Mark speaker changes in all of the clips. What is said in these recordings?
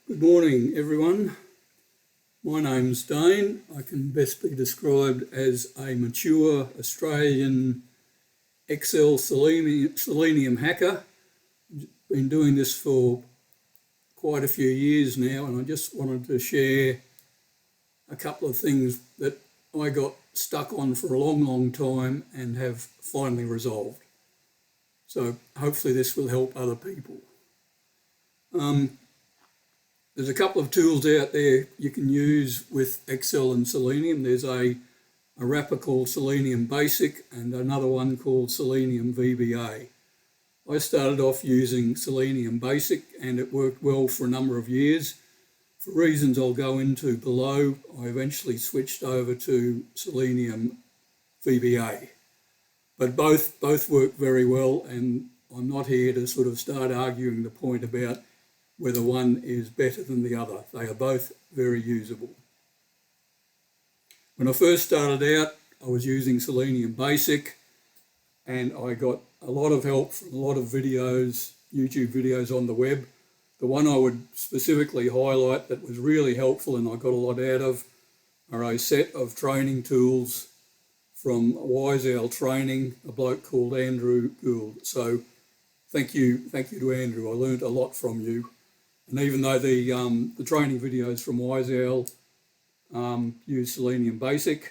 Speaker 1: Good morning, everyone. My name's Dane. I can best be described as a mature Australian Excel Selenium hacker. I've been doing this for quite a few years now, and I just wanted to share a couple of things that I got stuck on for a long time and have finally resolved. So hopefully this will help other people. There's a couple of tools out there you can use with Excel and Selenium. There's a wrapper called SeleniumBasic and another one called Selenium VBA. I started off using SeleniumBasic and it worked well for a number of years. For reasons I'll go into below, I eventually switched over to Selenium VBA. But both work very well, and I'm not here to sort of start arguing the point about whether one is better than the other. They are both very usable. When I first started out, I was using SeleniumBasic, and I got a lot of help from a lot of videos, YouTube videos on the web. The one I would specifically highlight that was really helpful and I got a lot out of are a set of training tools from Owl Training, a bloke called Mngr Gould. So thank you to Andrew. I learned a lot from you. And even though the training videos from Owl use SeleniumBasic,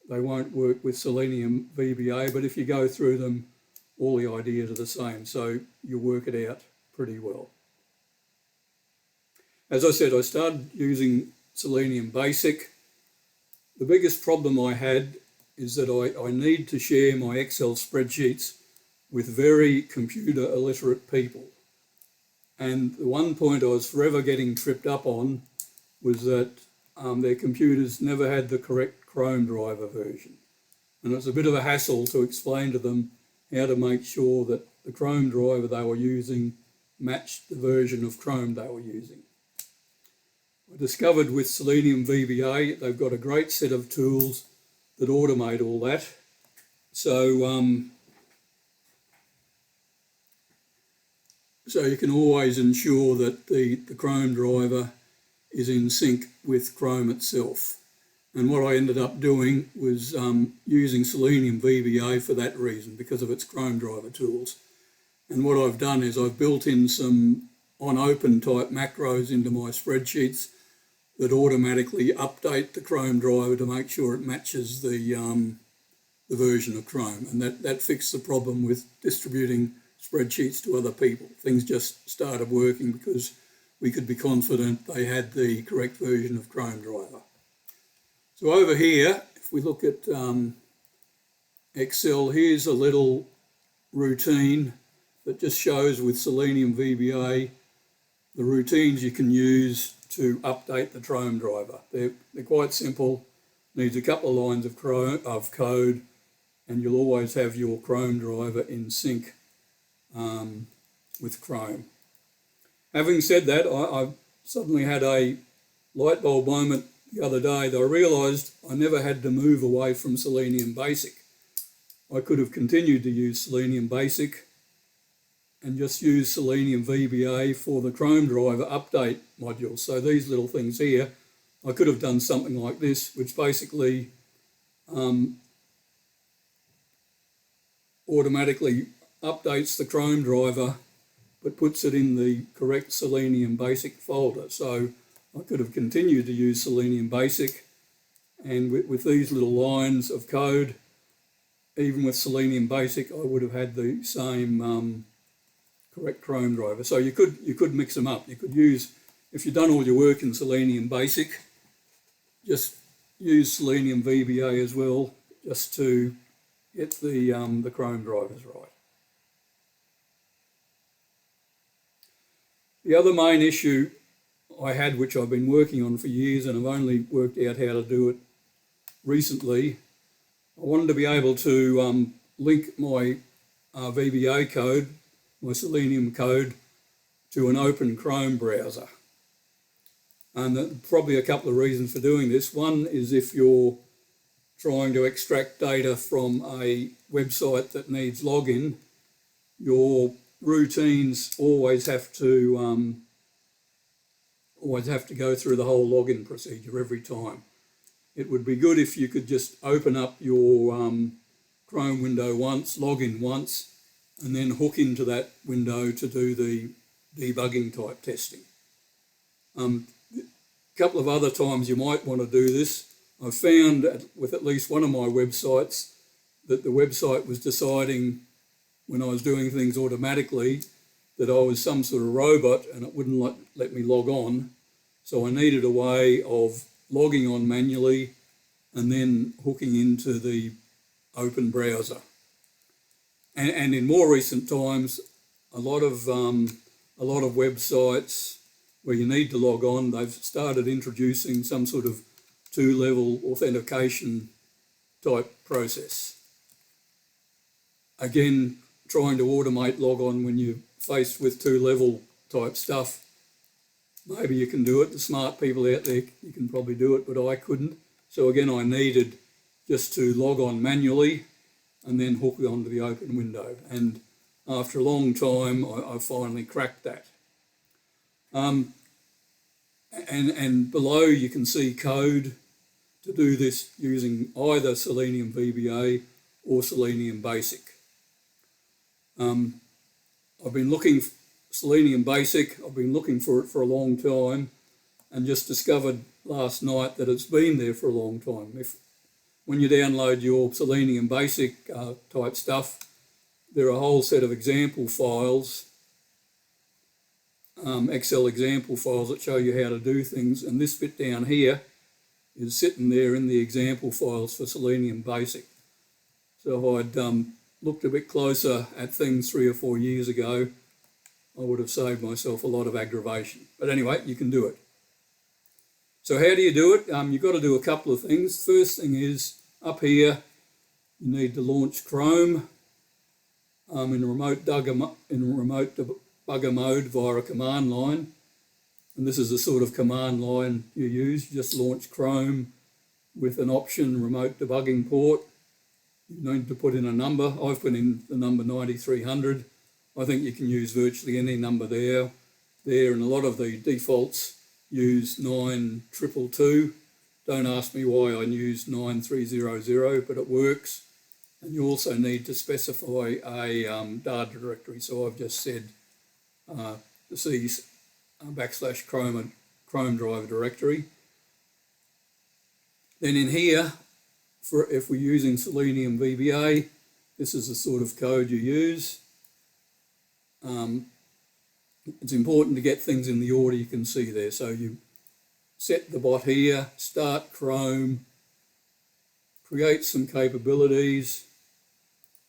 Speaker 1: they won't work with Selenium VBA, but if you go through them, all the ideas are the same, so you'll work it out pretty well. As I said, I started using SeleniumBasic. The biggest problem I had is that I need to share my Excel spreadsheets with very computer illiterate people. And the one point I was forever getting tripped up on was that their computers never had the correct ChromeDriver version. And it was a bit of a hassle to explain to them how to make sure that the ChromeDriver they were using matched the version of Chrome they were using. I discovered with Selenium VBA, they've got a great set of tools that automate all that. So you can always ensure that the ChromeDriver is in sync with Chrome itself. And what I ended up doing was using Selenium VBA for that reason, because of its ChromeDriver tools. And what I've done is I've built in some on-open type macros into my spreadsheets that automatically update the ChromeDriver to make sure it matches the version of Chrome. And that fixed the problem with distributing spreadsheets to other people. Things just started working because we could be confident they had the correct version of ChromeDriver. So over here, if we look at Excel, here's a little routine that just shows with Selenium VBA the routines you can use to update the ChromeDriver. They're quite simple, needs a couple of lines of code, and you'll always have your ChromeDriver in sync with Chrome. Having said that, I suddenly had a light bulb moment the other day that I realised I never had to move away from SeleniumBasic. I could have continued to use SeleniumBasic and just use Selenium VBA for the ChromeDriver update module. So these little things here, I could have done something like this, which basically automatically updates the ChromeDriver but puts it in the correct SeleniumBasic folder. So I could have continued to use SeleniumBasic, and with these little lines of code, even with SeleniumBasic, I would have had the same correct ChromeDriver. So you could mix them up. You could use, if you've done all your work in SeleniumBasic, just use Selenium VBA as well, just to get the ChromeDrivers right. The other main issue I had, which I've been working on for years and I've only worked out how to do it recently, I wanted to be able to link my VBA code, my Selenium code, to an open Chrome browser. And probably a couple of reasons for doing this. One is if you're trying to extract data from a website that needs login, your routines always have to always have to go through the whole login procedure every time. It would be good if you could just open up your Chrome window once, log in once, and then hook into that window to do the debugging type testing. A couple of other times you might want to do this. I found with at least one of my websites that the website was deciding when I was doing things automatically that I was some sort of robot and it wouldn't let me log on. So I needed a way of logging on manually and then hooking into the open browser. And in more recent times, a lot of websites where you need to log on, they've started introducing some sort of two-level authentication type process. Again, trying to automate log on when you're faced with two-level type stuff. Maybe you can do it. The smart people out there, you can probably do it, but I couldn't. So again, I needed just to log on manually and then hook onto the open window. And after a long time, I finally cracked that. And below you can see code to do this using either Selenium VBA or Selenium Basic. I've been looking for Selenium Basic, I've been looking for it for a long time and just discovered last night that it's been there for a long time. When you download your Selenium Basic type stuff, there are a whole set of example files, Excel example files that show you how to do things, and this bit down here is sitting there in the example files for Selenium Basic. So if I'd looked a bit closer at things 3 or 4 years ago, I would have saved myself a lot of aggravation. But anyway, you can do it. So how do you do it? You've got to do a couple of things. First thing is, up here, you need to launch Chrome in remote debugger mode via a command line. And this is the sort of command line you use. You just launch Chrome with an option, remote-debugging-port. You need to put in a number. I've put in the number 9300. I think you can use virtually any number there, and a lot of the defaults use 9222. Don't ask me why I used 9300, but it works. And you also need to specify a data directory. So I've just said the C /ChromeDriver directory. Then in here, if we're using Selenium VBA, this is the sort of code you use. It's important to get things in the order you can see there. So you set the bot here, start Chrome, create some capabilities,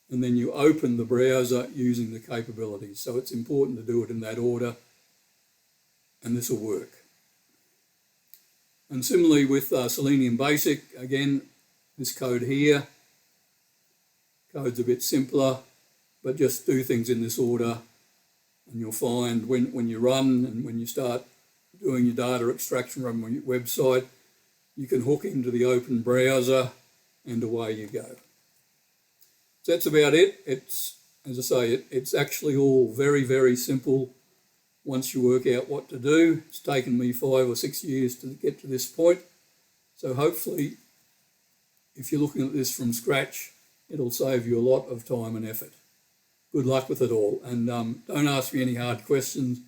Speaker 1: and then you open the browser using the capabilities. So it's important to do it in that order, and this will work. And similarly with Selenium Basic, again, this code here, code's a bit simpler, but just do things in this order, and you'll find when you run and when you start doing your data extraction from your website, you can hook into the open browser and away you go. So that's about it. It's, as I say, it's actually all very, very simple once you work out what to do. It's taken me 5 or 6 years to get to this point. So hopefully, if you're looking at this from scratch, it'll save you a lot of time and effort. Good luck with it all. And don't ask me any hard questions.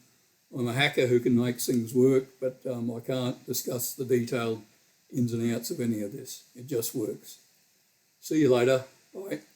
Speaker 1: I'm a hacker who can make things work, but I can't discuss the detailed ins and outs of any of this. It just works. See you later. Bye.